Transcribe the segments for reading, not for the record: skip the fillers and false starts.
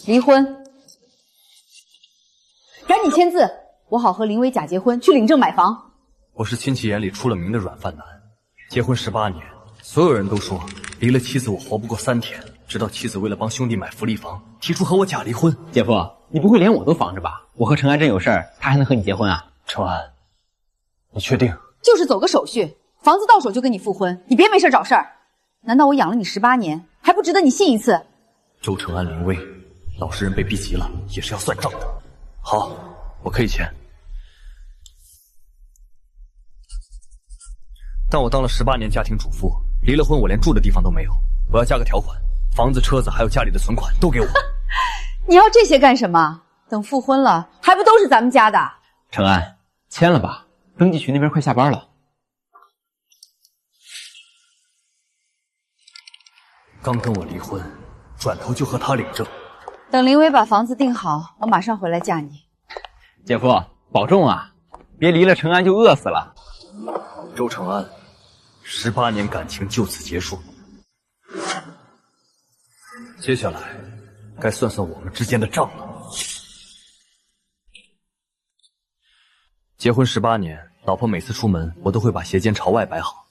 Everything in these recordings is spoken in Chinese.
离婚，赶紧签字，我好和林薇假结婚去领证买房。我是亲戚眼里出了名的软饭男，结婚18年，所有人都说离了妻子我活不过3天，直到妻子为了帮兄弟买福利房，提出和我假离婚。姐夫，你不会连我都防着吧？我和程安真有事儿，他还能和你结婚啊？程安，你确定？就是走个手续，房子到手就跟你复婚，你别没事找事儿。难道我养了你18年，还不值得你信一次？周承安、林薇，老实人被逼急了也是要算账的。好，我可以签。但我当了18年家庭主妇，离了婚我连住的地方都没有，我要加个条款，房子、车子还有家里的存款都给我。你要这些干什么？等复婚了，还不都是咱们家的？程安，签了吧，登记局那边快下班了。刚跟我离婚，转头就和他领证。等林薇把房子定好，我马上回来嫁你。姐夫，保重啊，别离了程安就饿死了。周承安，18年感情就此结束。接下来该算算我们之间的账了。结婚18年，老婆每次出门，我都会把鞋尖朝外摆好。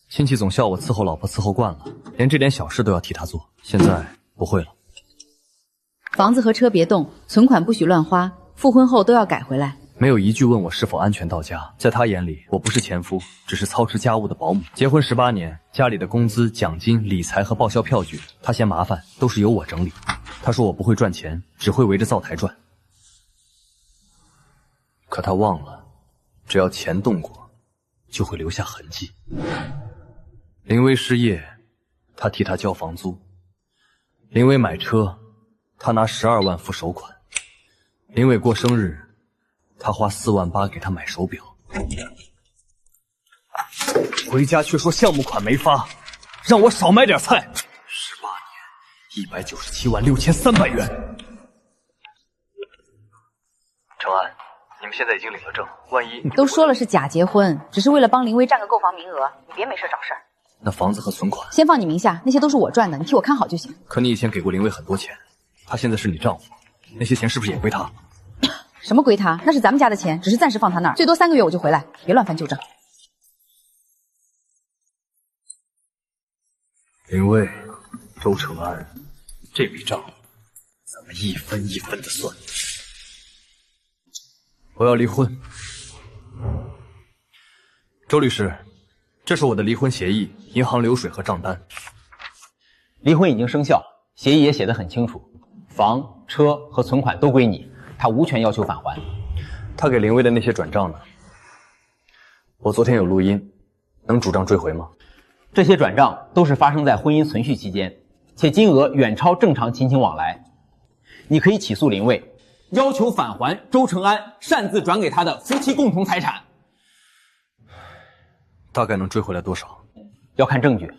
亲戚总笑我伺候老婆伺候惯了，连这点小事都要替她做。现在不会了。房子和车别动，存款不许乱花，复婚后都要改回来。没有一句问我是否安全到家。在他眼里，我不是前夫，只是操持家务的保姆。结婚18年，家里的工资、奖金、理财和报销票据，他嫌麻烦，都是由我整理。他说我不会赚钱，只会围着灶台转。可他忘了，只要钱动过，就会留下痕迹。林薇失业，他替她交房租；林薇买车，他拿12万付首款；林薇过生日，他花4万8给她买手表。回家却说项目款没发，让我少买点菜。18年，197万6300元。程安，你们现在已经领了证，万一都说了是假结婚，只是为了帮林薇占个购房名额，你别没事找事儿。那房子和存款先放你名下，那些都是我赚的，你替我看好就行。可你以前给过林薇很多钱，她现在是你丈夫，那些钱是不是也归她？什么归他？那是咱们家的钱，只是暂时放他那儿，最多3个月我就回来，别乱翻旧账。林薇，周承安，这笔账咱们一分一分的算。我要离婚。周律师，这是我的离婚协议、银行流水和账单。离婚已经生效，协议也写得很清楚，房、车和存款都归你。他无权要求返还。他给林薇的那些转账呢？我昨天有录音，能主张追回吗？这些转账都是发生在婚姻存续期间，且金额远超正常亲情往来。你可以起诉林薇，要求返还周承安擅自转给他的夫妻共同财产。大概能追回来多少？要看证据。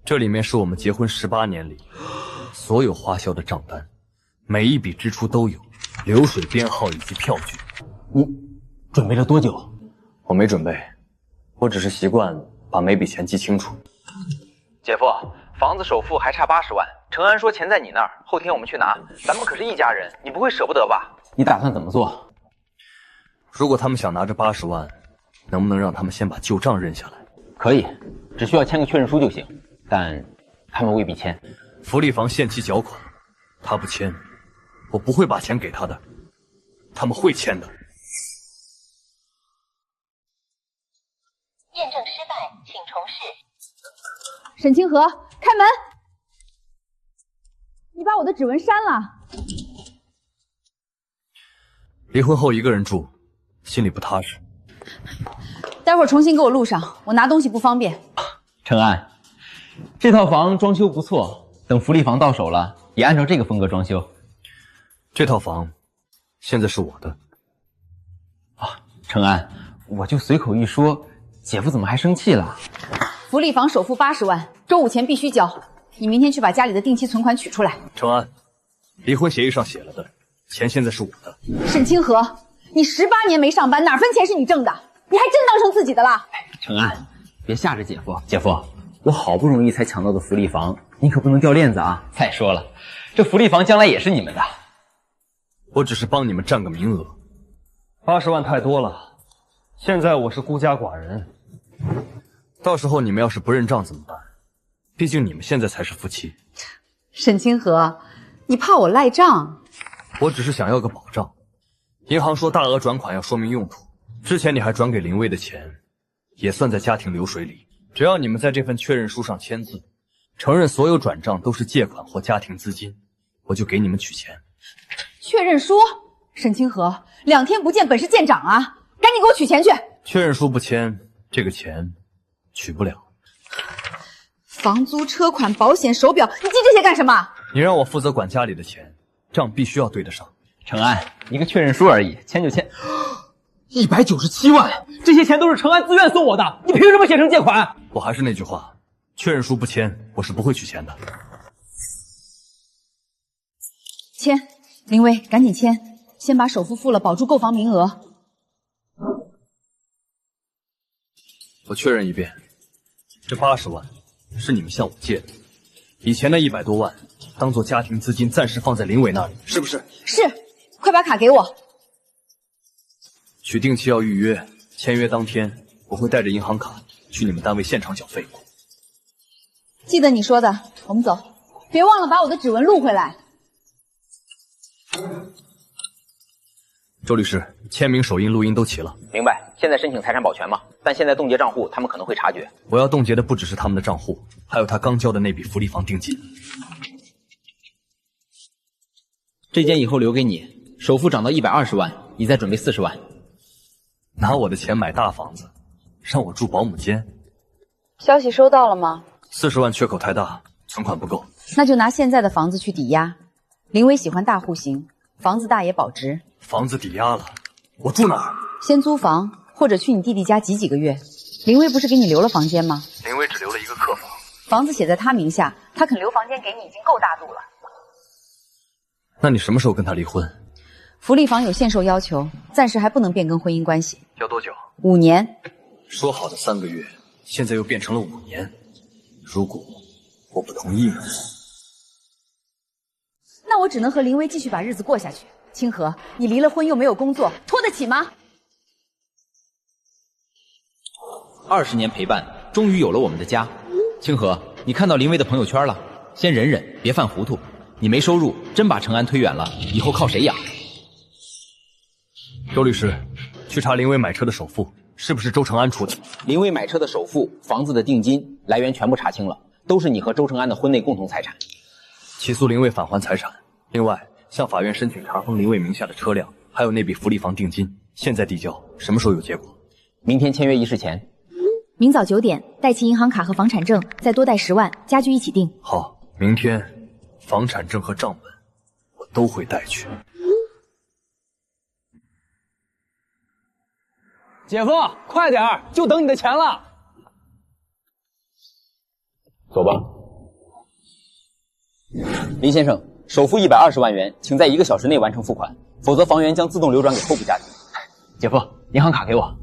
这里面是我们结婚18年里所有花销的账单。每一笔支出都有流水编号以及票据。你准备了多久？我没准备，我只是习惯把每笔钱记清楚。姐夫，房子首付还差80万，程安说钱在你那儿，后天我们去拿。咱们可是一家人，你不会舍不得吧？你打算怎么做？如果他们想拿着80万，能不能让他们先把旧账认下来？可以，只需要签个确认书就行，但他们未必签。福利房限期缴款，他不签，我不会把钱给他的，他们会签的。验证失败，请重试。沈清河，开门！你把我的指纹删了。离婚后一个人住，心里不踏实。待会儿重新给我录上，我拿东西不方便。程安，这套房装修不错，等福利房到手了，也按照这个风格装修。这套房现在是我的。程安，我就随口一说，姐夫怎么还生气了？福利房首付80万，周5前必须交。你明天去把家里的定期存款取出来。程安，离婚协议上写了的，钱现在是我的。沈清河，你18年没上班，哪分钱是你挣的？你还真当成自己的了？程安，别吓着姐夫。姐夫，我好不容易才抢到的福利房，你可不能掉链子啊！再说了，这福利房将来也是你们的。我只是帮你们占个名额。80万太多了，现在我是孤家寡人。到时候你们要是不认账怎么办？毕竟你们现在才是夫妻。沈清河，你怕我赖账？我只是想要个保障。银行说大额转款要说明用途，之前你还转给林薇的钱，也算在家庭流水里。只要你们在这份确认书上签字，承认所有转账都是借款或家庭资金，我就给你们取钱。确认书？沈清河，2天不见本是见长啊！赶紧给我取钱去！确认书不签，这个钱取不了。房租、车款、保险、手表，你记这些干什么？你让我负责管家里的钱，账必须要对得上。程安，一个确认书而已，签就签。197万，这些钱都是程安自愿送我的，你凭什么写成借款？我还是那句话，确认书不签，我是不会取钱的。签，林薇，赶紧签，先把首付付了，保住购房名额。我确认一遍，这80万是你们向我借的，以前的100多万当做家庭资金暂时放在林伟那里，是不是？是，快把卡给我。取定期要预约，签约当天我会带着银行卡去你们单位现场缴费。记得你说的，我们走，别忘了把我的指纹录回来。周律师，签名、手印、录音都齐了。明白。现在申请财产保全吗？但现在冻结账户，他们可能会察觉。我要冻结的不只是他们的账户，还有他刚交的那笔福利房定金。这间以后留给你，首付涨到120万，你再准备40万。拿我的钱买大房子，让我住保姆间。消息收到了吗？40万缺口太大，存款不够。那就拿现在的房子去抵押。林薇喜欢大户型，房子大也保值。房子抵押了，我住哪儿？先租房，或者去你弟弟家挤几个月。林薇不是给你留了房间吗？林薇只留了一个客房，房子写在他名下，他肯留房间给你已经够大度了。那你什么时候跟他离婚？福利房有限售要求，暂时还不能变更婚姻关系。要多久？5年。说好的3个月，现在又变成了5年。如果我不同意呢？那我只能和林薇继续把日子过下去。清河，你离了婚又没有工作，拖得起吗？20年陪伴，终于有了我们的家。清河，你看到林薇的朋友圈了，先忍忍，别犯糊涂。你没收入，真把程安推远了，以后靠谁养？周律师，去查林薇买车的首付是不是周成安出的？林薇买车的首付、房子的定金来源全部查清了，都是你和周成安的婚内共同财产。起诉林薇返还财产，另外向法院申请查封林薇名下的车辆，还有那笔福利房定金，现在递交，什么时候有结果？明天签约仪式前。明早9点，带齐银行卡和房产证，再多带10万，家具一起定。好，明天房产证和账本我都会带去。姐夫，快点儿，就等你的钱了。走吧。林先生，首付120万元，请在1个小时内完成付款，否则房源将自动流转给后部家庭。姐夫，银行卡给我。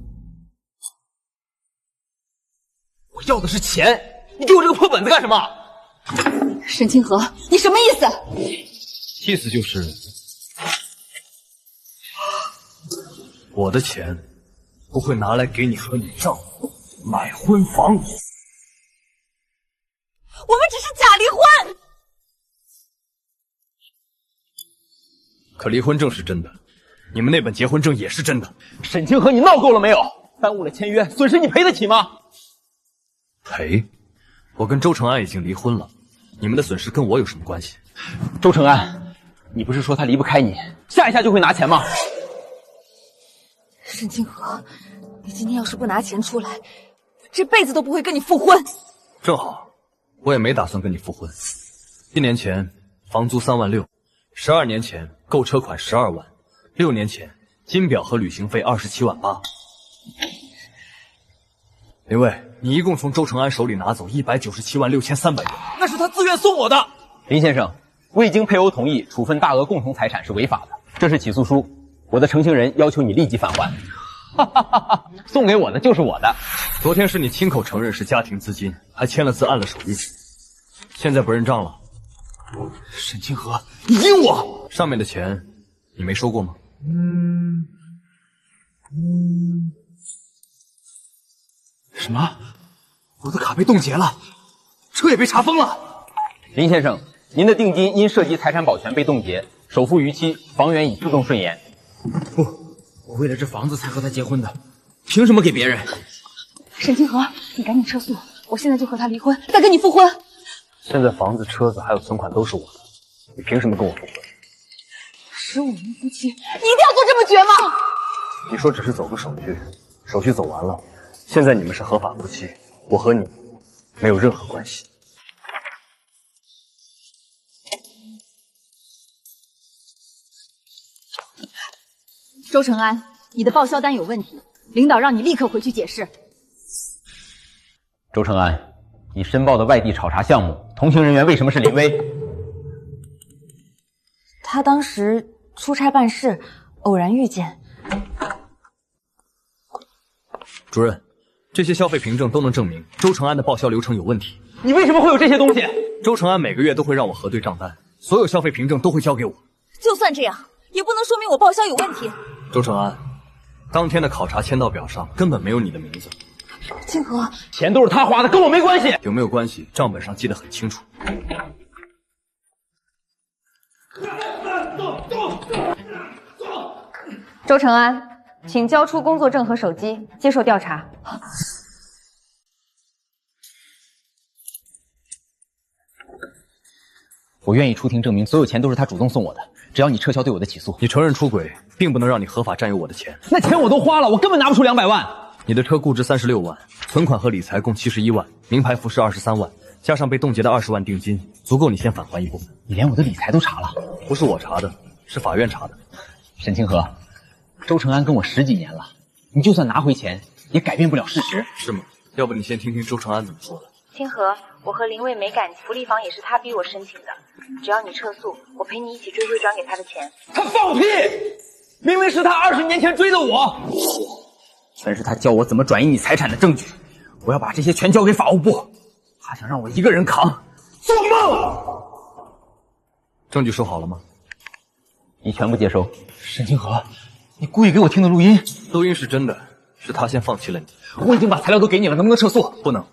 我要的是钱，你给我这个破本子干什么？沈清河，你什么意思？意思就是我的钱不会拿来给你和你丈夫买婚房。我们只是假离婚。可离婚证是真的，你们那本结婚证也是真的。沈清河，你闹够了没有？耽误了签约，损失你赔得起吗？赔？我跟周成安已经离婚了，你们的损失跟我有什么关系？周成安，你不是说他离不开你，下一下就会拿钱吗？沈清河，你今天要是不拿钱出来，我这辈子都不会跟你复婚。正好，我也没打算跟你复婚。1年前房租3万6，12年前购车款12万，6年前金表和旅行费27万8。林蔚，你一共从周成安手里拿走197万6300元，那是他自愿送我的。林先生，未经配偶同意处分大额共同财产是违法的，这是起诉书，我的呈请人要求你立即返还。哈哈哈哈！送给我的就是我的。昨天是你亲口承认是家庭资金，还签了字按了手印，现在不认账了。沈清河，你阴我！上面的钱你没收过吗？什么？我的卡被冻结了，车也被查封了。林先生，您的定金因涉及财产保全被冻结，首付逾期，房源已自动顺延。不，我为了这房子才和他结婚的，凭什么给别人？沈清河，你赶紧撤诉，我现在就和他离婚，再跟你复婚。现在房子、车子还有存款都是我的，你凭什么跟我复婚？15年夫妻，你一定要做这么绝吗？你说只是走个手续，手续走完了，现在你们是合法夫妻，我和你没有任何关系。周承安，你的报销单有问题，领导让你立刻回去解释。周承安，你申报的外地考察项目，同行人员为什么是林薇？他当时出差办事，偶然遇见。主任，这些消费凭证都能证明周承安的报销流程有问题。你为什么会有这些东西？周承安每个月都会让我核对账单，所有消费凭证都会交给我。就算这样，也不能说明我报销有问题。周承安，当天的考察签到表上根本没有你的名字。清河，钱都是他花的，跟我没关系。有没有关系？账本上记得很清楚。周承安，请交出工作证和手机，接受调查。我愿意出庭证明，所有钱都是他主动送我的。只要你撤销对我的起诉。你承认出轨，并不能让你合法占有我的钱。那钱我都花了，我根本拿不出200万。你的车估值36万，存款和理财共71万，名牌服饰23万，加上被冻结的20万定金，足够你先返还一部分。你连我的理财都查了？不是我查的，是法院查的。沈清河，周承安跟我10几年了，你就算拿回钱，也改变不了事实。是吗？要不你先听听周承安怎么说的。清河，我和林蔚没感情，福利房也是他逼我申请的。只要你撤诉，我陪你一起追回转给他的钱。他放屁！明明是他20年前追的我，全是他教我怎么转移你财产的证据。我要把这些全交给法务部，他想让我一个人扛，做梦！证据收好了吗？你全部接收。沈清河，你故意给我听的录音？录音是真的，是他先放弃了你。我已经把材料都给你了，能不能撤诉？不能。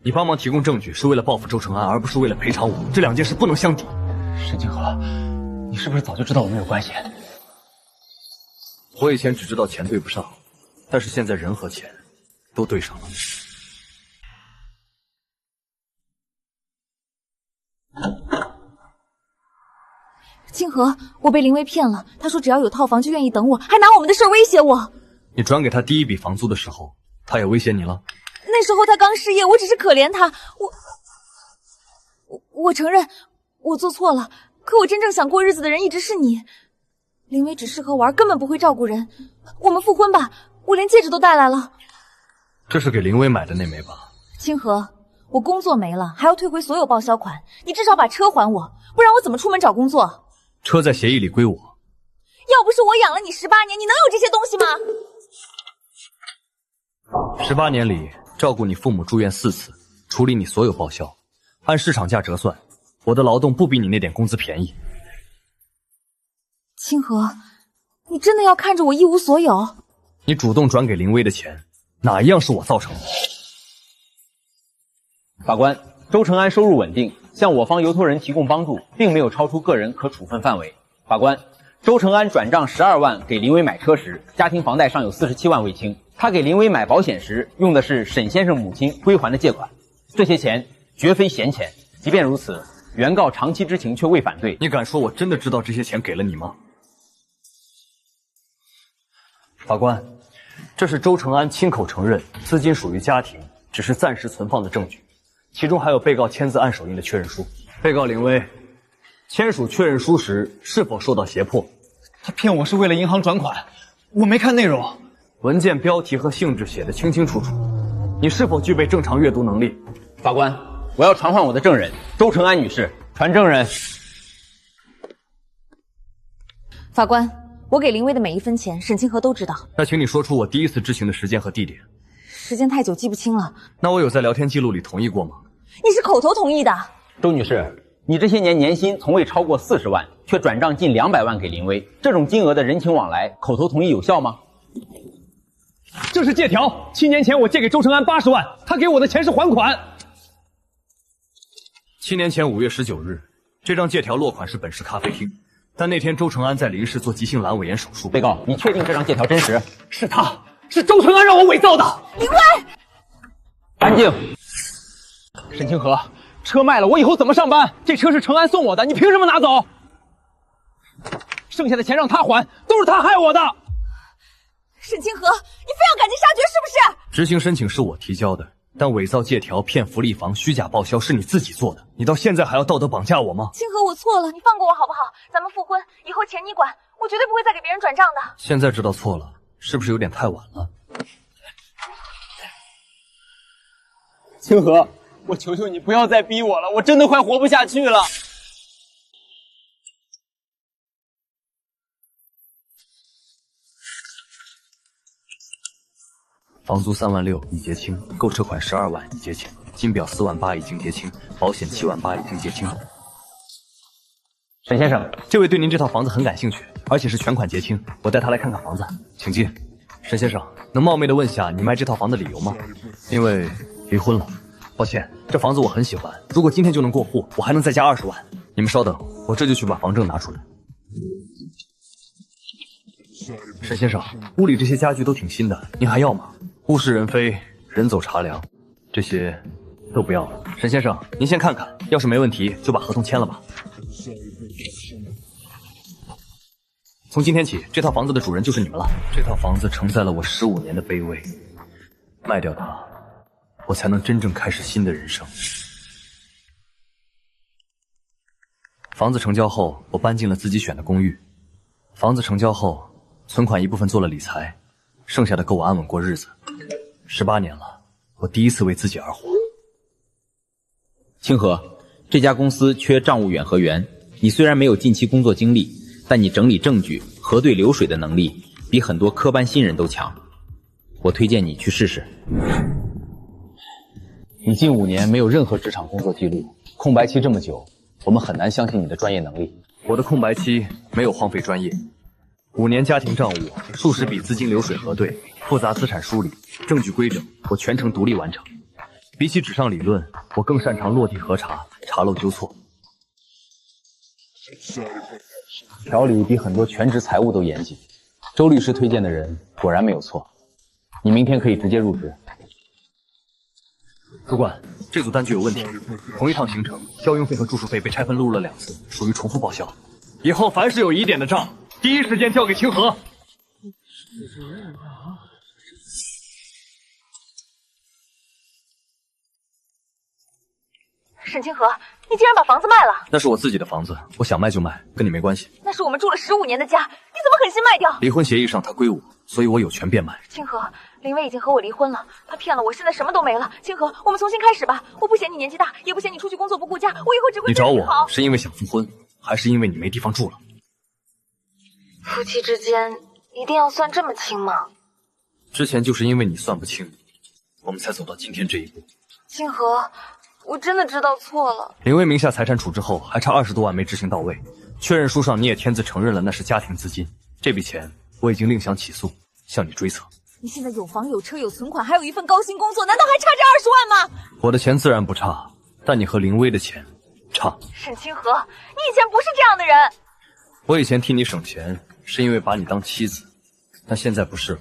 你帮忙提供证据是为了报复周承安，而不是为了赔偿我，这2件事不能相抵。沈清河，你是不是早就知道我们有关系？我以前只知道钱对不上，但是现在人和钱都对上了。清河，我被林薇骗了，他说只要有套房就愿意等我，还拿我们的事威胁我。你转给他第一笔房租的时候，他也威胁你了？那时候他刚失业，我只是可怜他，我承认我做错了，可我真正想过日子的人一直是你。林薇只适合玩，根本不会照顾人。我们复婚吧，我连戒指都带来了。这是给林薇买的那枚吧？清河，我工作没了，还要退回所有报销款，你至少把车还我，不然我怎么出门找工作？车在协议里归我。要不是我养了你18年，你能有这些东西吗？18年里照顾你父母住院4次，处理你所有报销，按市场价折算，我的劳动不比你那点工资便宜。清河，你真的要看着我一无所有？你主动转给林薇的钱，哪一样是我造成的？法官，周承安收入稳定，向我方邮托人提供帮助，并没有超出个人可处分范围。法官，周承安转账12万给林薇买车时，家庭房贷尚有47万未清。他给林薇买保险时用的是沈先生母亲归还的借款，这些钱绝非闲钱。即便如此，原告长期知情却未反对。你敢说我真的知道这些钱给了你吗？法官，这是周承安亲口承认资金属于家庭，只是暂时存放的证据，其中还有被告签字按手印的确认书。被告林薇签署确认书时是否受到胁迫？他骗我是为了银行转款，我没看内容。文件标题和性质写得清清楚楚，你是否具备正常阅读能力？法官，我要传唤我的证人周承安女士。传证人。法官，我给林薇的每一分钱，沈清河都知道。那请你说出我第一次知情的时间和地点。时间太久记不清了。那我有在聊天记录里同意过吗？你是口头同意的。周女士，你这些年年薪从未超过40万，却转账近200万给林薇，这种金额的人情往来，口头同意有效吗？这是借条，7年前我借给周成安80万，他给我的钱是还款。7年前5月19日，这张借条落款是本市咖啡厅，但那天周成安在林氏做急性阑尾炎手术。被告，你确定这张借条真实？是他，是周成安让我伪造的。林薇，安静。沈清河，车卖了，我以后怎么上班？这车是成安送我的，你凭什么拿走？剩下的钱让他还，都是他害我的。沈清河，你非要赶尽杀绝是不是？执行申请是我提交的，但伪造借条、骗福利房、虚假报销是你自己做的，你到现在还要道德绑架我吗？清河，我错了，你放过我好不好？咱们复婚，以后钱你管，我绝对不会再给别人转账的。现在知道错了，是不是有点太晚了？清河，我求求你不要再逼我了，我真的快活不下去了。房租3万6已结清，购车款12万已结清，金表4万8已经结清，保险7万8已经结清。沈先生，这位对您这套房子很感兴趣，而且是全款结清，我带他来看看房子，请进。沈先生，能冒昧的问下你卖这套房的理由吗？因为离婚了。抱歉，这房子我很喜欢，如果今天就能过户，我还能再加20万。你们稍等，我这就去把房证拿出来。沈先生，屋里这些家具都挺新的，您还要吗？物是人非，人走茶凉，这些都不要了。沈先生，您先看看，要是没问题，就把合同签了吧。从今天起，这套房子的主人就是你们了。这套房子承载了我15年的卑微，卖掉它，我才能真正开始新的人生。房子成交后，我搬进了自己选的公寓。房子成交后，存款一部分做了理财，剩下的够我安稳过日子。18年了，我第一次为自己而活。清河，这家公司缺账务员和员，你虽然没有近期工作经历，但你整理证据、核对流水的能力比很多科班新人都强。我推荐你去试试。你近5年没有任何职场工作记录，空白期这么久，我们很难相信你的专业能力。我的空白期没有荒废专业，5年家庭账务，数十笔资金流水核对，复杂资产梳理，证据规整，我全程独立完成。比起纸上理论，我更擅长落地核查，查漏纠错。条理比很多全职财务都严谨。周律师推荐的人果然没有错，你明天可以直接入职。主管，这组单据有问题，同一趟行程，交运费和住宿费被拆分录入了2次，属于重复报销。以后凡是有疑点的账，第一时间交给清河。沈清河，你竟然把房子卖了！那是我自己的房子，我想卖就卖，跟你没关系。那是我们住了15年的家，你怎么狠心卖掉？离婚协议上它归我，所以我有权变卖。清河，林薇已经和我离婚了，她骗了我，现在什么都没了。清河，我们重新开始吧。我不嫌你年纪大，也不嫌你出去工作不顾家，我以后只会你找对你好。我是因为想复婚，还是因为你没地方住了？夫妻之间一定要算这么清吗？之前就是因为你算不清，我们才走到今天这一步。清河，我真的知道错了。林薇名下财产处置后，还差20多万没执行到位，确认书上你也签字承认了那是家庭资金，这笔钱我已经另想起诉，向你追责。你现在有房有车有存款，还有一份高薪工作，难道还差这20万吗？我的钱自然不差，但你和林薇的钱差。沈清河，你以前不是这样的人。我以前替你省钱，是因为把你当妻子，但现在不是了。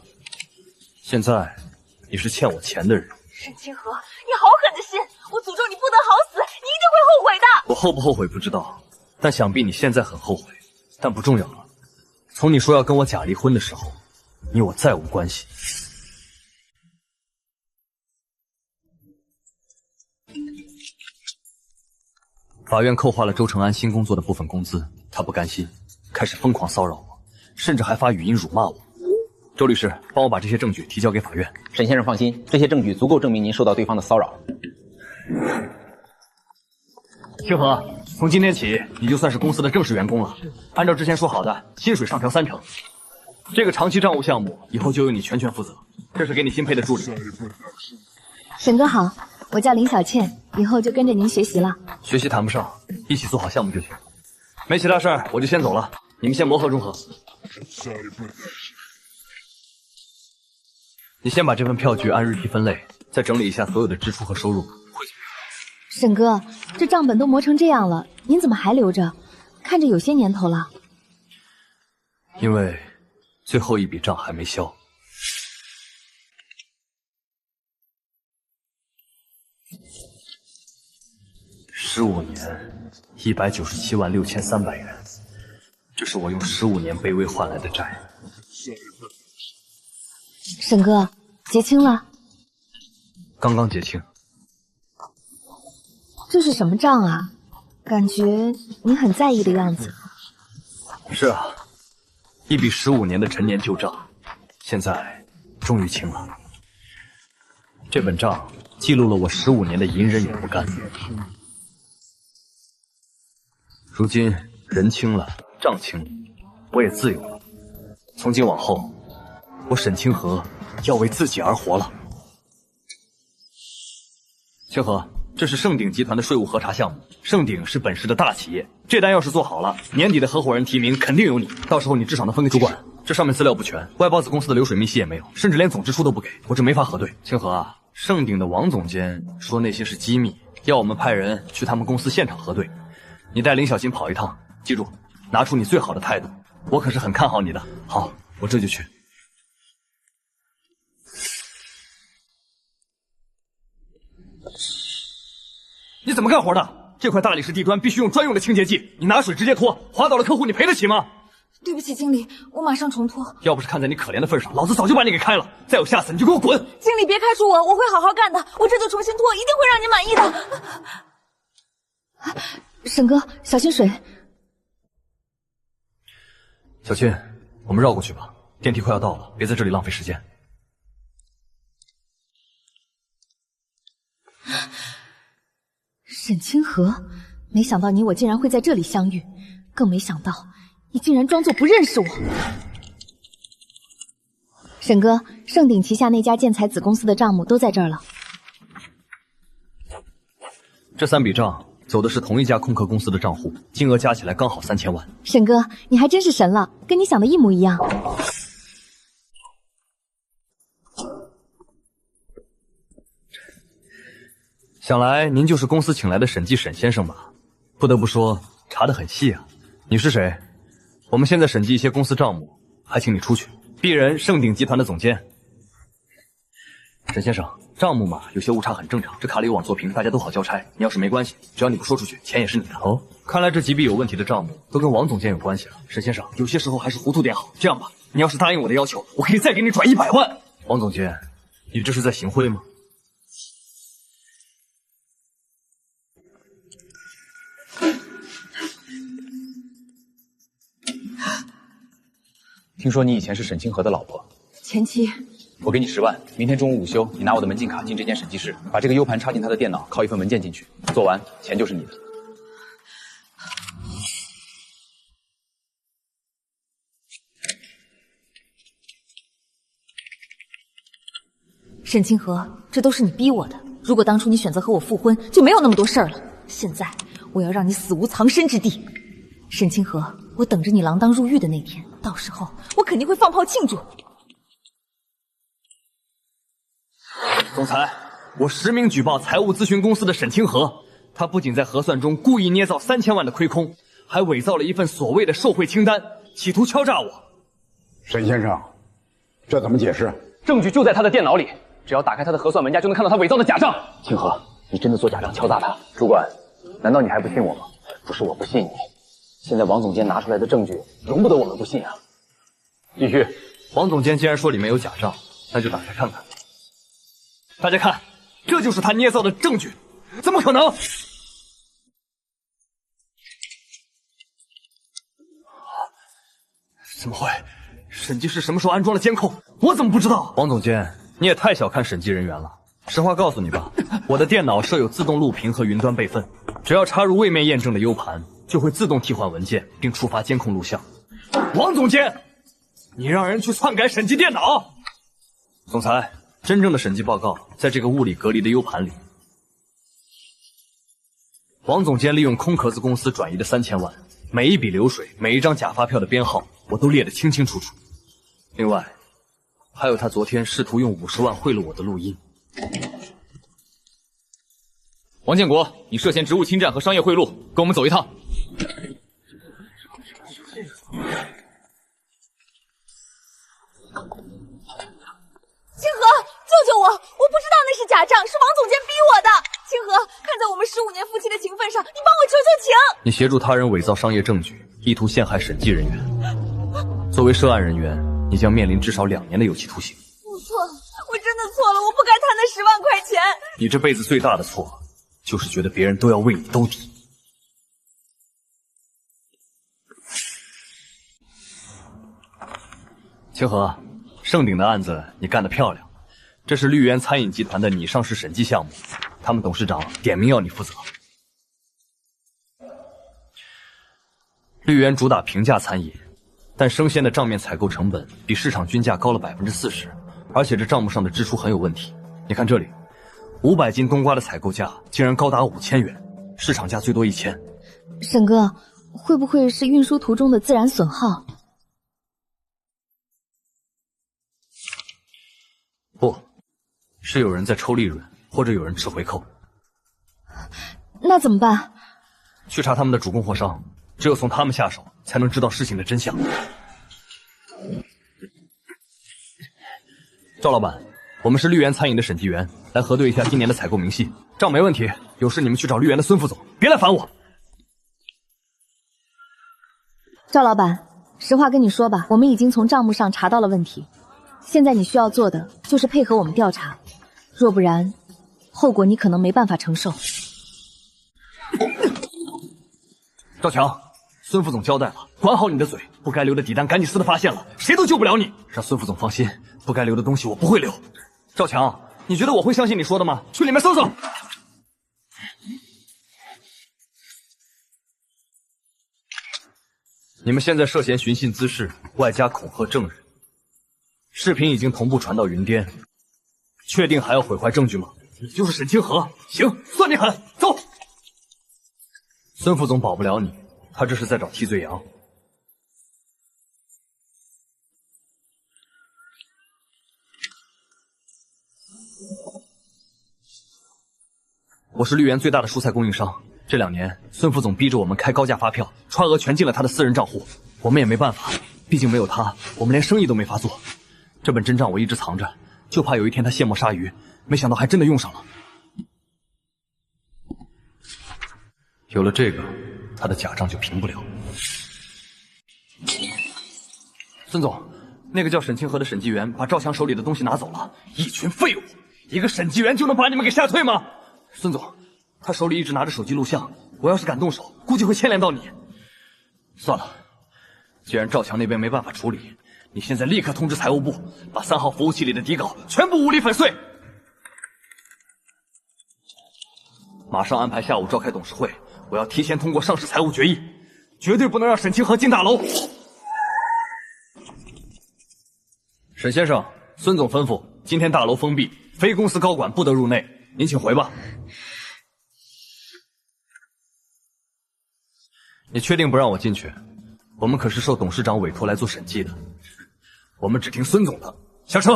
现在你是欠我钱的人。沈清河，你好狠的心！我诅咒你不得好死，你一定会后悔的。我后不后悔不知道，但想必你现在很后悔。但不重要了，从你说要跟我假离婚的时候，你我再无关系。法院扣划了周成安新工作的部分工资，他不甘心，开始疯狂骚扰我，甚至还发语音辱骂我。周律师，帮我把这些证据提交给法院。沈先生放心，这些证据足够证明您受到对方的骚扰。清河，从今天起，你就算是公司的正式员工了。按照之前说好的，薪水上调3成。这个长期账务项目以后就由你全权负责。这是给你新配的助理。沈哥好，我叫林小倩，以后就跟着您学习了。学习谈不上，一起做好项目就行。没其他事儿，我就先走了。你们先磨合中和。你先把这份票据按日期分类，再整理一下所有的支出和收入。沈哥，这账本都磨成这样了，您怎么还留着？看着有些年头了。因为最后一笔账还没消。15年，1976300元，这是我用15年卑微换来的债。沈哥，结清了？刚刚结清。这是什么账啊？感觉您很在意的样子。是啊，一笔15年的陈年旧账，现在终于清了。这本账记录了我15年的隐忍与不甘。如今人清了，账清了，我也自由了。从今往后，我沈清河要为自己而活了。清河，这是盛鼎集团的税务核查项目。盛鼎是本市的大企业，这单要是做好了，年底的合伙人提名肯定有你，到时候你至少能分个主管。这上面资料不全，外包子公司的流水明细也没有，甚至连总支出都不给，我这没法核对。清河啊，盛鼎的王总监说那些是机密，要我们派人去他们公司现场核对。你带林小新跑一趟，记住，拿出你最好的态度，我可是很看好你的。好，我这就去。你怎么干活的？这块大理石地砖必须用专用的清洁剂，你拿水直接拖，划倒了客户，你赔得起吗？对不起，经理，我马上重拖。要不是看在你可怜的份上，老子早就把你给开了。再有下次你就给我滚！经理别开除我，我会好好干的，我这就重新拖，一定会让你满意的。沈哥，小心水。小青，我们绕过去吧，电梯快要到了，别在这里浪费时间。沈清河，没想到你我竟然会在这里相遇，更没想到你竟然装作不认识我。沈哥，盛鼎旗下那家建材子公司的账目都在这儿了。这3笔账走的是同一家空壳公司的账户，金额加起来刚好3000万。沈哥，你还真是神了，跟你想的一模一样。想来您就是公司请来的审计沈先生吧？不得不说，查得很细啊。你是谁？我们现在审计一些公司账目，还请你出去。鄙人盛鼎集团的总监。沈先生，账目嘛，有些误差很正常，这卡里有网做屏，大家都好交差。你要是没关系，只要你不说出去，钱也是你的。哦，看来这几笔有问题的账目都跟王总监有关系了。沈先生，有些时候还是糊涂点好。这样吧，你要是答应我的要求，我可以再给你转100万。王总监，你这是在行贿吗？听说你以前是沈清河的老婆，前妻。我给你10万，明天中午午休，你拿我的门禁卡进这间审计室，把这个 U 盘插进他的电脑，拷一份文件进去，做完钱就是你的。沈清河，这都是你逼我的。如果当初你选择和我复婚，就没有那么多事儿了。现在我要让你死无藏身之地。沈清河，我等着你锒铛入狱的那天，到时候我肯定会放炮庆祝。总裁，我实名举报财务咨询公司的沈清河，他不仅在核算中故意捏造3000万的亏空，还伪造了一份所谓的受贿清单，企图敲诈我。沈先生，这怎么解释？证据就在他的电脑里，只要打开他的核算文件，就能看到他伪造的假账。清河，你真的做假账敲诈他？主管，难道你还不信我吗？不是我不信你，现在王总监拿出来的证据，容不得我们不信啊。继续，王总监既然说里面有假账，那就打开看看。大家看，这就是他捏造的证据，怎么可能？怎么会？审计室什么时候安装了监控？我怎么不知道？王总监，你也太小看审计人员了。实话告诉你吧，我的电脑设有自动录屏和云端备份，只要插入位面验证的 U 盘，就会自动替换文件，并触发监控录像。王总监，你让人去篡改审计电脑？总裁，真正的审计报告在这个物理隔离的 U 盘里。王总监利用空壳子公司转移的3000万，每一笔流水，每一张假发票的编号，我都列得清清楚楚。另外，还有他昨天试图用50万贿赂我的录音。王建国，你涉嫌职务侵占和商业贿赂，跟我们走一趟。清河，救救我！我不知道那是假账，是王总监逼我的。清河，看在我们15年夫妻的情分上，你帮我求求情。你协助他人伪造商业证据，意图陷害审计人员。作为涉案人员，你将面临至少2年的有期徒刑。我错了，我真的错了，我不该贪那10万块钱。你这辈子最大的错，就是觉得别人都要为你兜底。清河，盛鼎的案子你干得漂亮，这是绿源餐饮集团的拟上市审计项目，他们董事长点名要你负责。绿源主打平价餐饮，但生鲜的账面采购成本比市场均价高了40%，而且这账目上的支出很有问题。你看这里，500斤冬瓜的采购价竟然高达5000元，市场价最多1000。沈哥，会不会是运输途中的自然损耗？不，是有人在抽利润，或者有人吃回扣。那怎么办？去查他们的主供货商，只有从他们下手，才能知道事情的真相。赵老板，我们是绿源餐饮的审计员，来核对一下今年的采购明细，账没问题。有事你们去找绿源的孙副总，别来烦我。赵老板，实话跟你说吧，我们已经从账目上查到了问题。现在你需要做的就是配合我们调查，若不然，后果你可能没办法承受。赵强，孙副总交代了，管好你的嘴，不该留的底单赶紧撕的发现了，谁都救不了你。让孙副总放心，不该留的东西我不会留。赵强，你觉得我会相信你说的吗？去里面搜搜。你们现在涉嫌寻衅滋事，外加恐吓证人。视频已经同步传到云巅，确定还要毁坏证据吗？你就是沈清河，行，算你狠，走。孙副总保不了你，他这是在找替罪羊。我是绿源最大的蔬菜供应商，这2年孙副总逼着我们开高价发票，刷额全进了他的私人账户，我们也没办法，毕竟没有他，我们连生意都没法做。这本真账我一直藏着，就怕有一天他卸磨杀鱼，没想到还真的用上了。有了这个，他的假账就平不了。孙总，那个叫沈清河的审计员把赵强手里的东西拿走了，一群废物！一个审计员就能把你们给吓退吗？孙总，他手里一直拿着手机录像，我要是敢动手，估计会牵连到你。算了，既然赵强那边没办法处理，你现在立刻通知财务部，把3号服务器里的底稿全部物理粉碎。马上安排下午召开董事会，我要提前通过上市财务决议，绝对不能让沈清河进大楼。沈先生，孙总吩咐，今天大楼封闭，非公司高管不得入内，您请回吧。你确定不让我进去？我们可是受董事长委托来做审计的，我们只听孙总的。下车。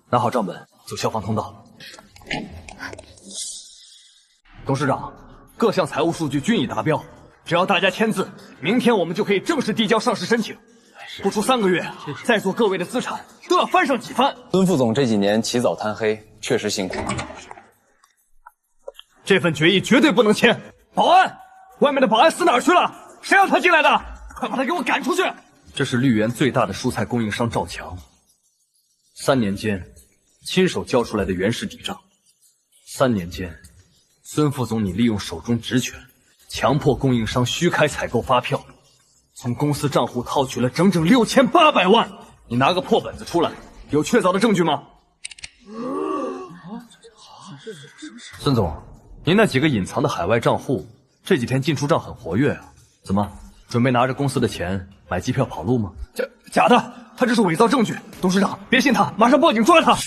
拿好账本，走消防通道。董事长，各项财务数据均已达标，只要大家签字，明天我们就可以正式递交上市申请。不出3个月，在座各位的资产都要翻上几番。孙副总这几年起早贪黑，确实辛苦。这份决议绝对不能签。保安，外面的保安死哪儿去了？谁让他进来的？快把他给我赶出去！这是绿源最大的蔬菜供应商赵强，3年间亲手交出来的原始底账。3年间，孙副总你利用手中职权，强迫供应商虚开采购发票，从公司账户套取了整整6800万。你拿个破本子出来，有确凿的证据吗？孙总，您那几个隐藏的海外账户这几天进出账很活跃啊，怎么准备拿着公司的钱买机票跑路吗？假的，他这是伪造证据。董事长，别信他，马上报警抓他。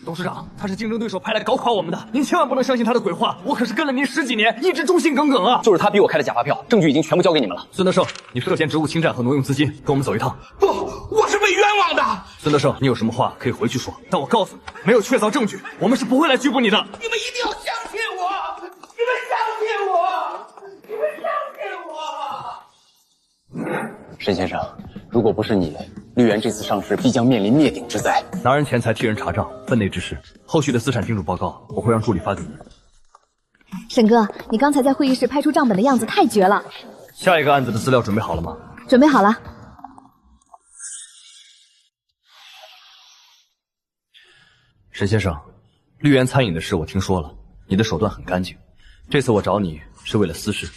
董事长，他是竞争对手派来搞垮我们的，您千万不能相信他的鬼话。我可是跟了您10几年，一直忠心耿耿啊。就是他逼我开的假发票，证据已经全部交给你们了。孙德胜，你涉嫌职务侵占和挪用资金，跟我们走一趟。不，我是被冤枉的。孙德胜，你有什么话可以回去说，但我告诉你，没有确凿证据，我们是不会来拘捕你的。你们一定要相信我！你们相信我！你们相信我！沈先生，如果不是你，绿源这次上市必将面临灭顶之灾。拿人钱财替人查账，分内之事。后续的资产清楚报告，我会让助理发给你。沈哥，你刚才在会议室拍出账本的样子太绝了。下一个案子的资料准备好了吗？准备好了。沈先生，绿源餐饮的事我听说了，你的手段很干净。这次我找你是为了私事。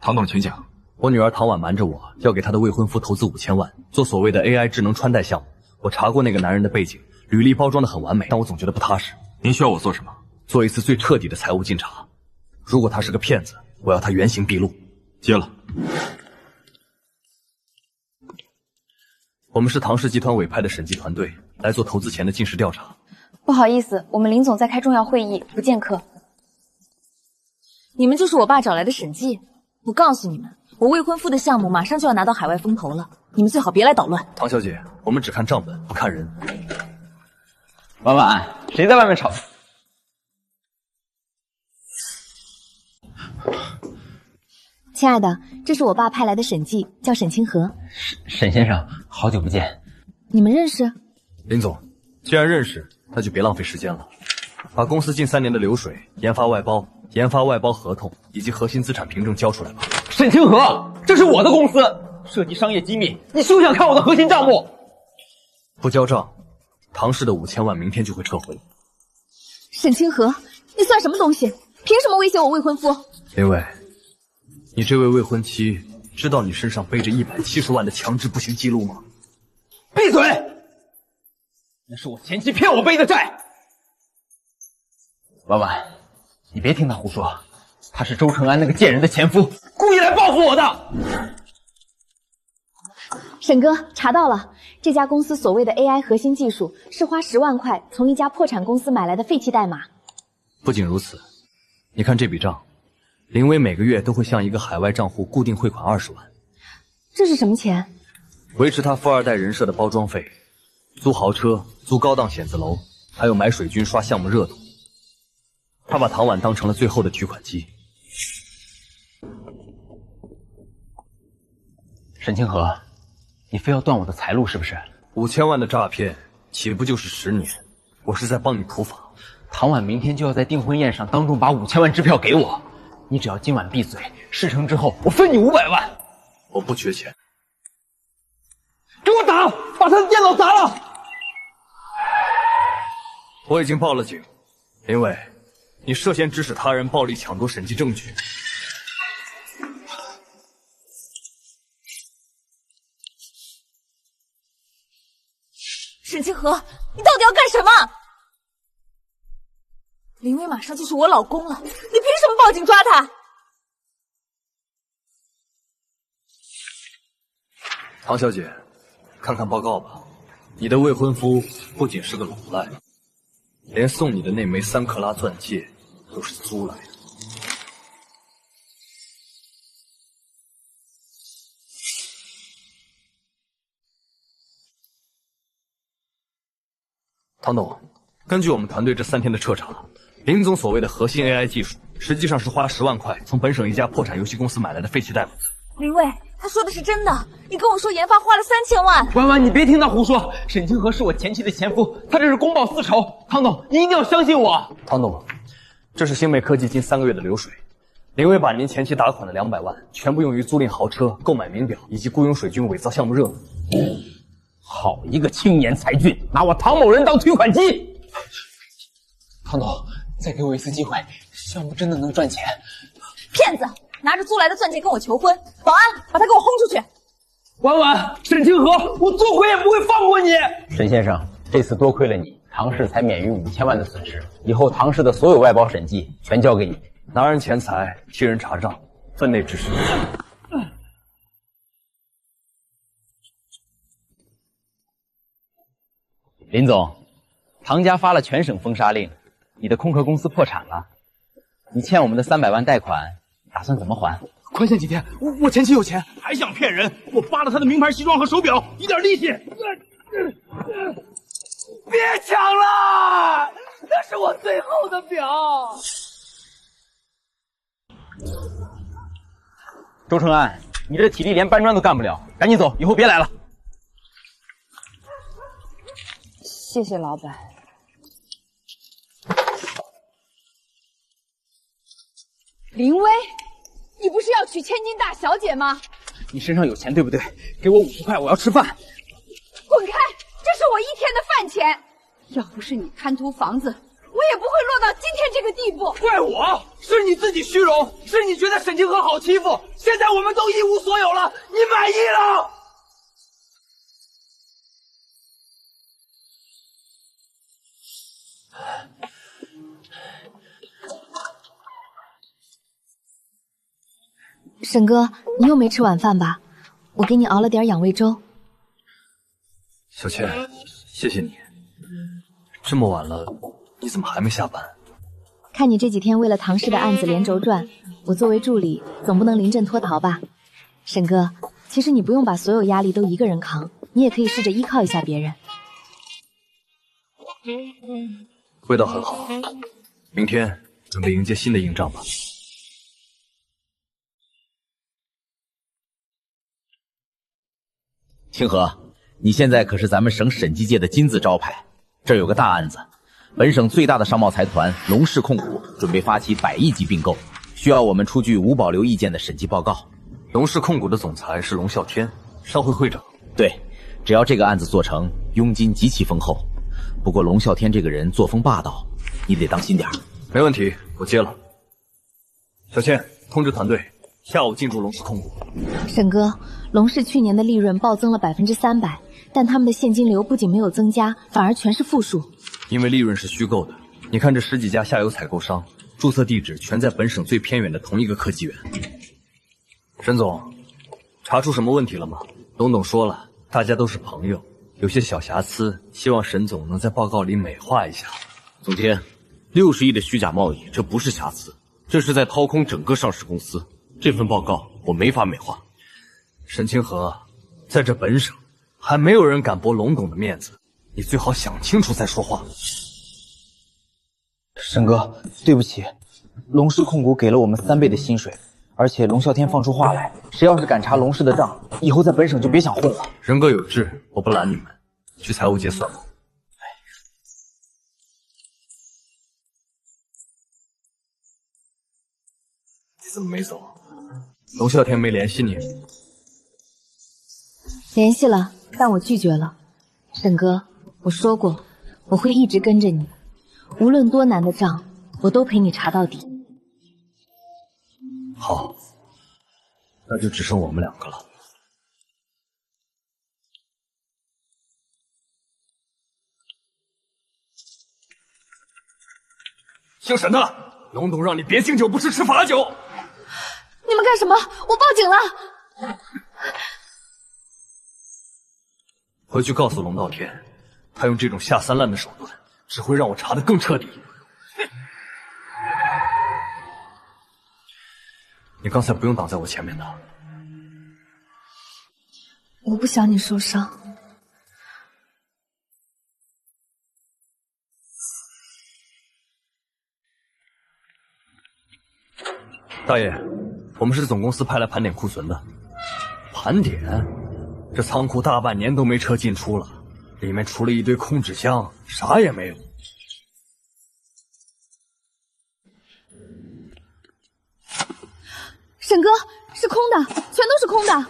唐董，请讲。我女儿唐婉瞒着我，要给她的未婚夫投资5000万，做所谓的 AI 智能穿戴项目。我查过那个男人的背景，履历包装得很完美，但我总觉得不踏实。您需要我做什么？做一次最彻底的财务尽查。如果他是个骗子，我要他原形毕露。接了。我们是唐氏集团委派的审计团队，来做投资前的尽实调查。不好意思，我们林总在开重要会议，不见客。你们就是我爸找来的审计。我告诉你们，我未婚夫的项目马上就要拿到海外风投了，你们最好别来捣乱。唐小姐，我们只看账本，不看人。婉婉，谁在外面吵？亲爱的，这是我爸派来的审计，叫沈清河。沈先生，好久不见。你们认识？林总，既然认识，那就别浪费时间了，把公司近3年的流水、研发外包合同以及核心资产凭证交出来吧。沈清河，这是我的公司，涉及商业机密，你休想看我的核心账目。不交账，唐氏的5000万明天就会撤回。沈清河，你算什么东西？凭什么威胁我未婚夫？林伟，你这位未婚妻知道你身上背着170万的强制不行记录吗？闭嘴！那是我前妻骗我背的债。婉婉，你别听他胡说，他是周承安那个贱人的前夫，故意来报复我的。沈哥，查到了，这家公司所谓的 AI 核心技术是花10万块从一家破产公司买来的废弃代码。不仅如此，你看这笔账，林威每个月都会向一个海外账户固定汇款20万。这是什么钱？维持他富二代人设的包装费，租豪车、租高档写字楼，还有买水军刷项目热度。他把唐婉当成了最后的取款机。沈清河，你非要断我的财路是不是？5000万的诈骗，岂不就是10年？我是在帮你普法。唐婉明天就要在订婚宴上当众把5000万支票给我，你只要今晚闭嘴，事成之后我分你500万。我不缺钱。给我打，把他的电脑砸了！我已经报了警。林伟，你涉嫌指使他人暴力抢夺审计证据。沈清河，你到底要干什么？林威马上就是我老公了，你凭什么报警抓他？唐小姐，看看报告吧，你的未婚夫不仅是个老赖，连送你的那枚3克拉钻戒都是租来的。唐董，根据我们团队这3天的彻查，林总所谓的核心 AI 技术，实际上是花10万块从本省一家破产游戏公司买来的废弃代码。林威，他说的是真的，你跟我说研发花了3000万。婉婉，你别听他胡说，沈清河是我前妻的前夫，他这是公报私仇。唐董，你一定要相信我。唐董，这是星美科技近3个月的流水，林威把您前妻打款的200万全部用于租赁豪车、购买名表以及雇佣水军伪造项目热度。好一个青年才俊，拿我唐某人当取款机！唐董，再给我一次机会，项目真的能赚钱。骗子，拿着租来的钻戒跟我求婚，保安把他给我轰出去！婉婉，沈清河，我做鬼也不会放过你！沈先生，这次多亏了你，唐氏才免于5000万的损失，以后唐氏的所有外包审计全交给你，拿人钱财，替人查账，分内之事。林总，唐家发了全省封杀令，你的空壳公司破产了，你欠我们的300万贷款，打算怎么还？宽限几天，我前妻有钱，还想骗人？我扒了他的名牌西装和手表，一点利息。别抢了，那是我最后的表。周成安，你这体力连搬砖都干不了，赶紧走，以后别来了。谢谢老板。林薇，你不是要娶千金大小姐吗？你身上有钱对不对？给我50块，我要吃饭。滚开！这是我1天的饭钱。要不是你贪图房子，我也不会落到今天这个地步。怪我？是你自己虚荣，是你觉得沈清河好欺负。现在我们都一无所有了，你满意了？沈哥，你又没吃晚饭吧？我给你熬了点养胃粥。小倩，谢谢你。这么晚了，你怎么还没下班？看你这几天为了唐氏的案子连轴转，我作为助理，总不能临阵脱逃吧？沈哥，其实你不用把所有压力都一个人扛，你也可以试着依靠一下别人。味道很好，明天准备迎接新的硬仗吧。清河，你现在可是咱们省审计界的金字招牌，这儿有个大案子，本省最大的商贸财团龙氏控股准备发起100亿级并购，需要我们出具无保留意见的审计报告。龙氏控股的总裁是龙啸天，商会会长。对，只要这个案子做成，佣金极其丰厚。不过龙啸天这个人作风霸道，你得当心点。没问题，我接了。小倩，通知团队，下午进驻龙氏控股。沈哥，龙氏去年的利润暴增了300%，但他们的现金流不仅没有增加，反而全是负数。因为利润是虚构的，你看这10几家下游采购商，注册地址全在本省最偏远的同一个科技园。沈总，查出什么问题了吗？董董说了，大家都是朋友，有些小瑕疵，希望沈总能在报告里美化一下。总监，60亿的虚假贸易，这不是瑕疵，这是在掏空整个上市公司。这份报告我没法美化。沈清河，在这本省，还没有人敢驳龙董的面子，你最好想清楚再说话。沈哥，对不起，龙氏控股给了我们3倍的薪水，而且龙啸天放出话来，谁要是敢查龙氏的账，以后在本省就别想混了。人各有志，我不拦你们，去财务结算吧。你怎么没走？龙啸天没联系你？联系了，但我拒绝了。沈哥，我说过，我会一直跟着你，无论多难的账，我都陪你查到底。好，那就只剩我们2个了。姓沈的，龙董让你别敬酒不吃吃罚酒。你们干什么？我报警了！回去告诉龙啸天，他用这种下三滥的手段，只会让我查得更彻底。你刚才不用挡在我前面的。我不想你受伤。大爷，我们是总公司派来盘点库存的。盘点？这仓库大半年都没车进出了，里面除了一堆空纸箱，啥也没有。沈哥，是空的，全都是空的。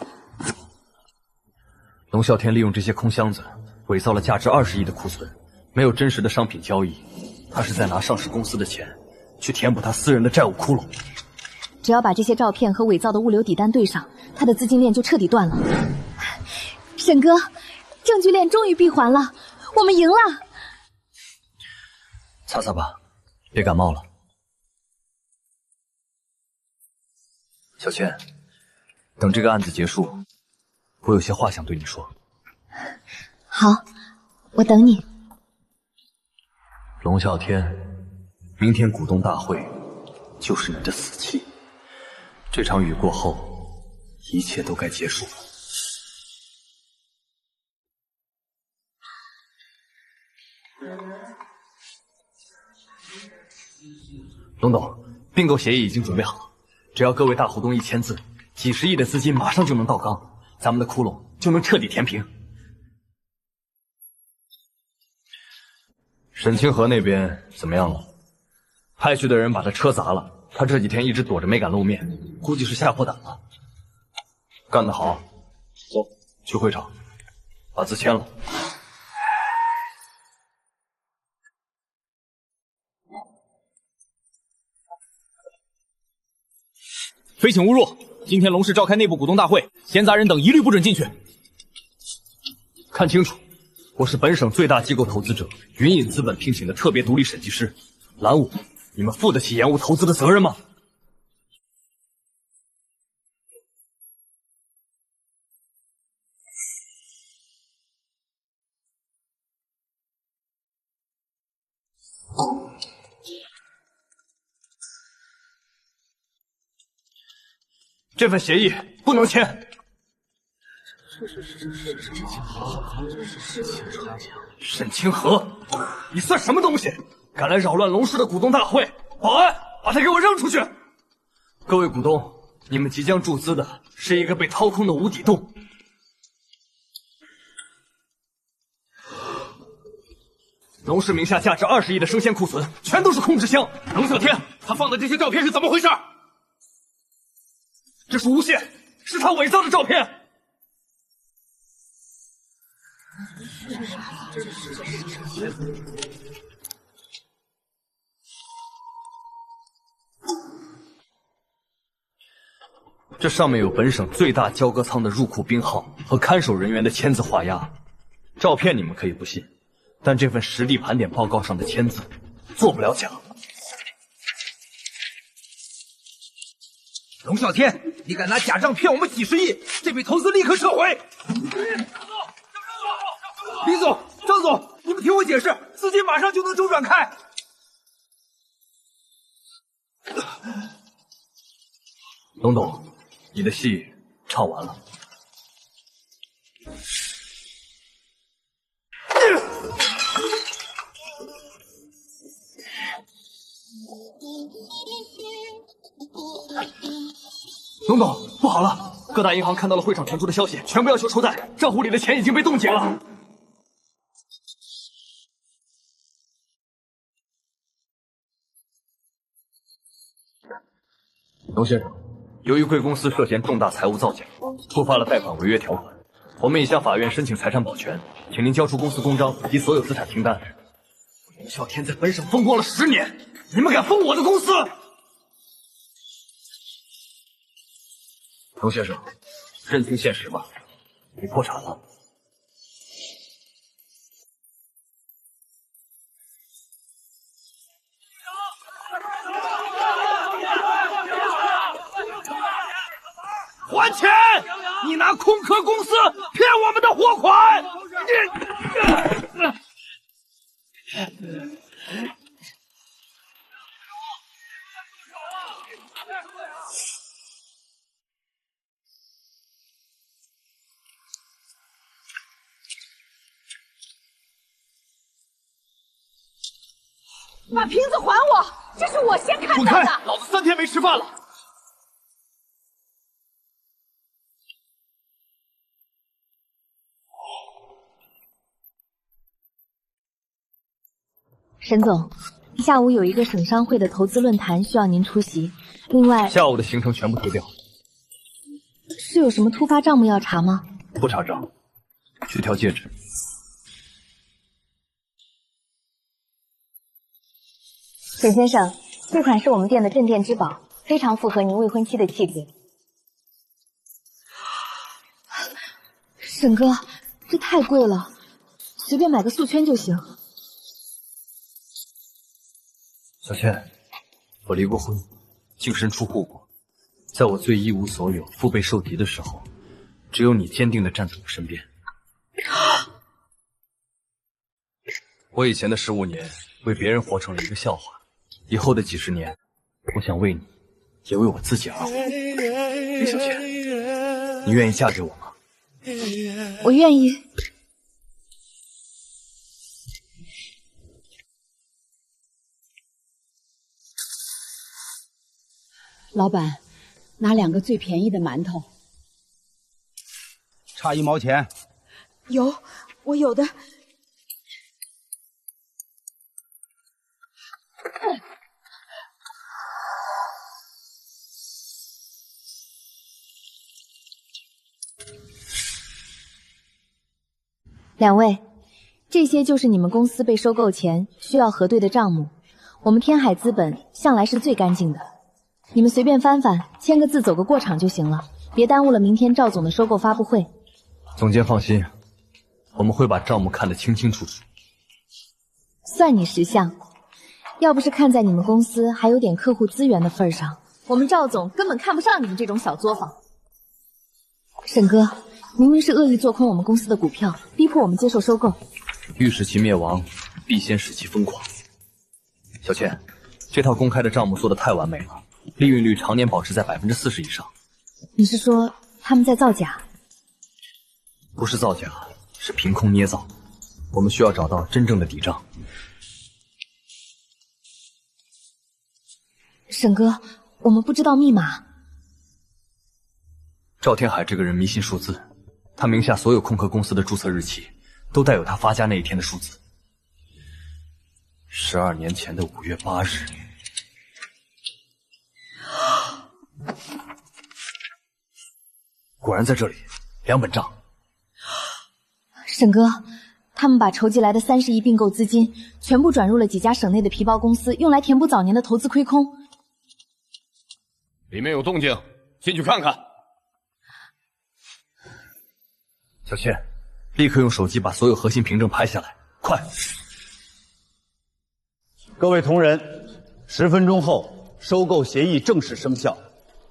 龙啸天利用这些空箱子，伪造了价值20亿的库存，没有真实的商品交易，他是在拿上市公司的钱去填补他私人的债务窟窿。只要把这些照片和伪造的物流底单对上，他的资金链就彻底断了。沈哥，证据链终于闭环了，我们赢了。擦擦吧，别感冒了。小倩，等这个案子结束，我有些话想对你说。好，我等你。龙啸天，明天股东大会就是你的死期。这场雨过后，一切都该结束了。龙董，并购协议已经准备好，只要各位大股东1签字，几十亿的资金马上就能到岗，咱们的窟窿就能彻底填平。沈清河那边怎么样了？派去的人把他车砸了，他这几天一直躲着没敢露面，估计是吓破胆了。干得好，走，去会场，把字签了。非请勿入。今天龙氏召开内部股东大会，闲杂人等一律不准进去。看清楚，我是本省最大机构投资者云隐资本聘请的特别独立审计师，拦我，你们负得起延误投资的责任吗？这份协议不能签。沈清河，你算什么东西？敢来扰乱龙氏的股东大会！保安，把他给我扔出去！各位股东，你们即将注资的是一个被掏空的无底洞。龙氏名下价值20亿的生鲜库存，全都是空纸箱。龙啸天，他放的这些照片是怎么回事？这是诬陷，是他伪造的照片。这上面有本省最大交割仓的入库编号和看守人员的签字画押。照片你们可以不信，但这份实地盘点报告上的签字做不了假。龙啸天，你敢拿假账骗我们几十亿，这笔投资立刻撤回！李总、张总，你们听我解释，资金马上就能周转开。龙董，你的戏唱完了。龙董，不好了！各大银行看到了会场传出的消息，全部要求抽贷，账户里的钱已经被冻结了。龙先生，由于贵公司涉嫌重大财务造假，触发了贷款违约条款，我们已向法院申请财产保全，请您交出公司公章及所有资产清单。龙啸天在本省风光了10年，你们敢封我的公司？龙先生，认清现实吧，你破产了。还钱！你拿空壳公司骗我们的货款！把瓶子还我！这是我先看到的。滚开！老子3天没吃饭了。沈总，下午有一个省商会的投资论坛需要您出席，另外下午的行程全部推掉。是有什么突发账目要查吗？不查账，去挑戒指。沈先生，这款是我们店的镇店之宝，非常符合您未婚妻的气质。沈哥，这太贵了，随便买个素圈就行。小倩，我离过婚，净身出户过，在我最一无所有、腹背受敌的时候，只有你坚定地站在我身边。我以前的15年为别人活成了一个笑话，以后的几十年，我想为你，也为我自己而活。李小倩，你愿意嫁给我吗？我愿意。老板，拿2个最便宜的馒头。差1毛钱。有，我有的。2位，这些就是你们公司被收购前需要核对的账目。我们天海资本向来是最干净的，你们随便翻翻，签个字走个过场就行了，别耽误了明天赵总的收购发布会。总监放心，我们会把账目看得清清楚楚。算你识相，要不是看在你们公司还有点客户资源的份上，我们赵总根本看不上你们这种小作坊。沈哥，明明是恶意做空我们公司的股票，逼迫我们接受收购。欲使其灭亡，必先使其疯狂。小倩，这套公开的账目做得太完美了，利润率常年保持在40%以上。你是说他们在造假？不是造假，是凭空捏造。我们需要找到真正的底账。沈哥，我们不知道密码。赵天海这个人迷信数字，他名下所有空壳公司的注册日期都带有他发家那一天的数字。12年前的5月8日。果然在这里，2本账。沈哥，他们把筹集来的30亿并购资金全部转入了几家省内的皮包公司，用来填补早年的投资亏空。里面有动静，进去看看。小倩，立刻用手机把所有核心凭证拍下来，快！各位同仁，10分钟后，收购协议正式生效。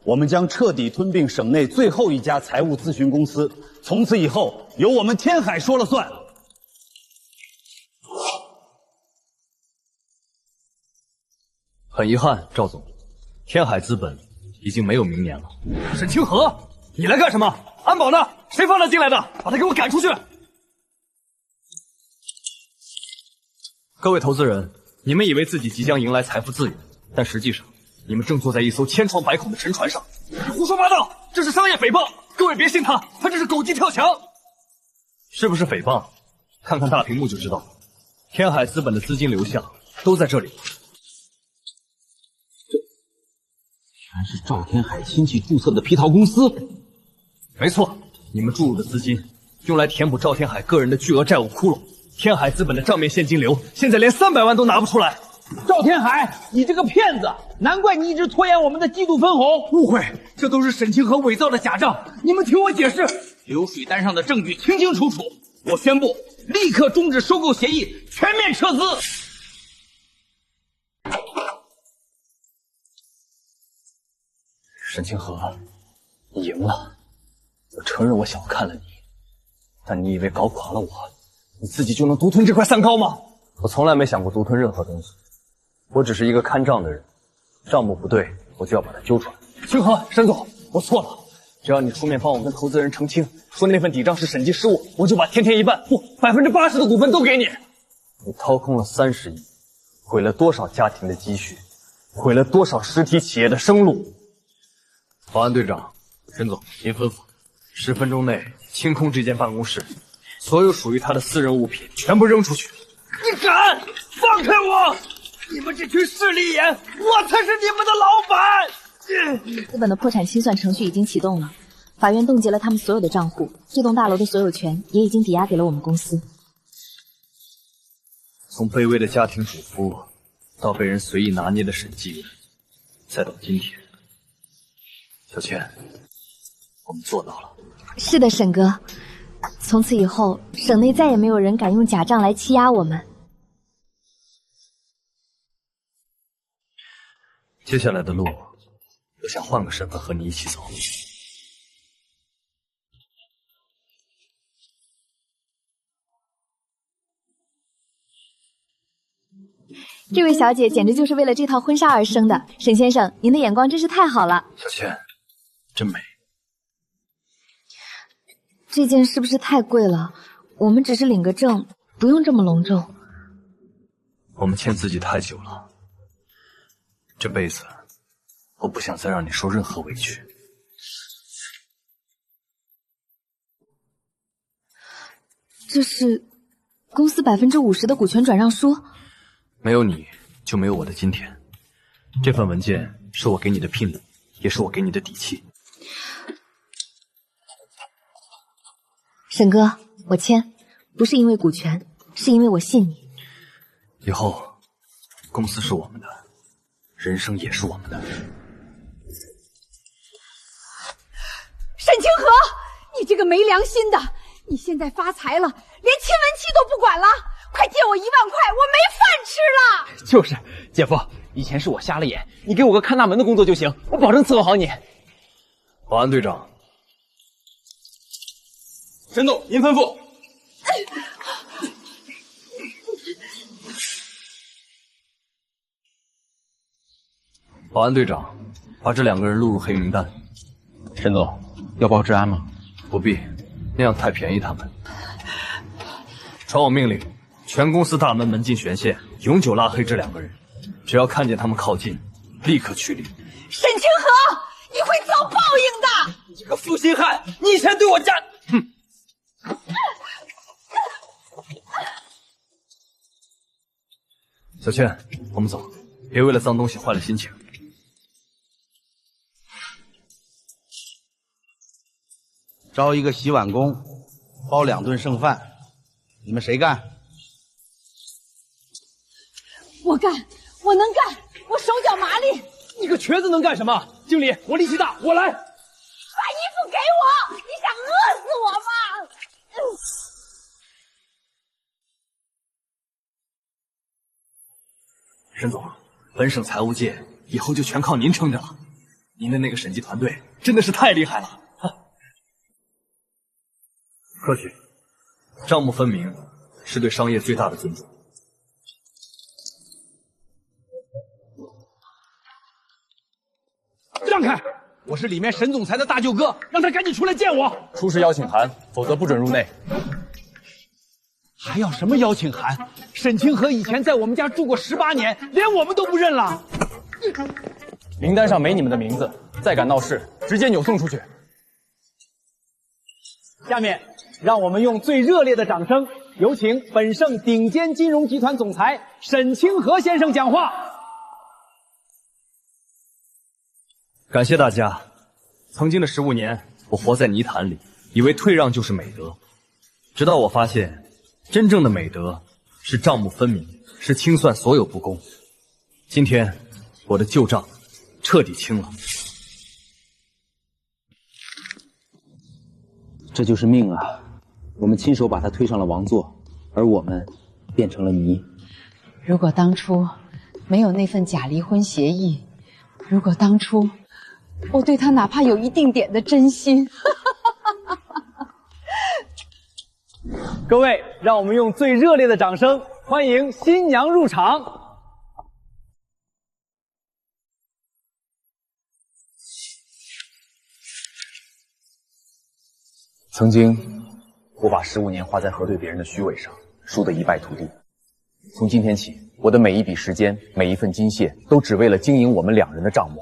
我们将彻底吞并省内最后一家财务咨询公司，从此以后由我们天海说了算。很遗憾，赵总，天海资本已经没有明年了。沈清河，你来干什么？安保呢？谁放他进来的？把他给我赶出去！各位投资人，你们以为自己即将迎来财富自由，但实际上，你们正坐在一艘千疮百孔的沉船上。你胡说八道，这是商业诽谤！各位别信他，他这是狗急跳墙。是不是诽谤？看看大屏幕就知道了。天海资本的资金流向都在这里。全是赵天海亲戚注册的皮套公司。没错，你们注入的资金用来填补赵天海个人的巨额债务窟窿。天海资本的账面现金流现在连300万都拿不出来。赵天海，你这个骗子！难怪你一直拖延我们的季度分红。误会，这都是沈清河伪造的假账，你们听我解释。流水单上的证据清清楚楚，我宣布立刻终止收购协议，全面撤资。沈清河，你赢了。我承认我小看了你，但你以为搞垮了我，你自己就能独吞这块三糕吗？我从来没想过独吞任何东西，我只是一个看账的人，账目不对，我就要把它揪出来。清河，沈总，我错了，只要你出面帮我跟投资人澄清，说那份底账是审计失误，我就把天天一半不80%的股份都给你。你掏空了30亿，毁了多少家庭的积蓄，毁了多少实体企业的生路。保安队长，沈总，您吩咐，10分钟内清空这间办公室，所有属于他的私人物品全部扔出去。你敢放开我！你们这群势利眼，我才是你们的老板！资本的破产清算程序已经启动了，法院冻结了他们所有的账户，这栋大楼的所有权也已经抵押给了我们公司。从卑微的家庭主妇，到被人随意拿捏的审计员，再到今天，小倩，我们做到了。是的，沈哥，从此以后，省内再也没有人敢用假账来欺压我们。接下来的路我想换个身份和你一起走。这位小姐简直就是为了这套婚纱而生的，沈先生，您的眼光真是太好了。小倩，真美。这件是不是太贵了？我们只是领个证，不用这么隆重。我们欠自己太久了，这辈子我不想再让你受任何委屈。这是公司50%的股权转让书。没有你，就没有我的今天。这份文件是我给你的聘礼，也是我给你的底气。沈哥，我签，不是因为股权，是因为我信你。以后，公司是我们的，人生也是我们的。沈清河，你这个没良心的！你现在发财了，连亲文契都不管了！快借我1万块，我没饭吃了！就是，姐夫，以前是我瞎了眼，你给我个看大门的工作就行，我保证伺候好你。保安队长，沈总，您吩咐。保安队长，把这2个人录入黑名单。沈总，要报治安吗？不必，那样太便宜他们。传我命令，全公司大门门禁悬线，永久拉黑这2个人。只要看见他们靠近，立刻驱离。沈清河，你会遭报应的！你这个负心汉，你以前对我家……哼！小倩，我们走，别为了脏东西坏了心情。招一个洗碗工，包2顿剩饭，你们谁干？我干，我能干，我手脚麻利。你个瘸子能干什么？经理，我力气大，我来。把衣服给我！你想饿死我吗？沈总，本省财务界以后就全靠您撑着了。您的那个审计团队真的是太厉害了。客气，账目分明是对商业最大的尊重。让开！我是里面沈总裁的大舅哥，让他赶紧出来见我。出示邀请函，否则不准入内。还要什么邀请函？沈清河以前在我们家住过18年，连我们都不认了。名单上没你们的名字，再敢闹事，直接扭送出去。下面，让我们用最热烈的掌声，有请本省顶尖金融集团总裁沈清河先生讲话。感谢大家。曾经的15年，我活在泥潭里，以为退让就是美德，直到我发现，真正的美德是账目分明，是清算所有不公。今天，我的旧账彻底清了。这就是命啊！我们亲手把他推上了王座，而我们变成了泥。如果当初没有那份假离婚协议，如果当初我对他哪怕有一丁点的真心，各位，让我们用最热烈的掌声欢迎新娘入场。曾经，我把15年花在核对别人的虚伪上，输得一败涂地。从今天起，我的每一笔时间，每一份金屑，都只为了经营我们2人的账目。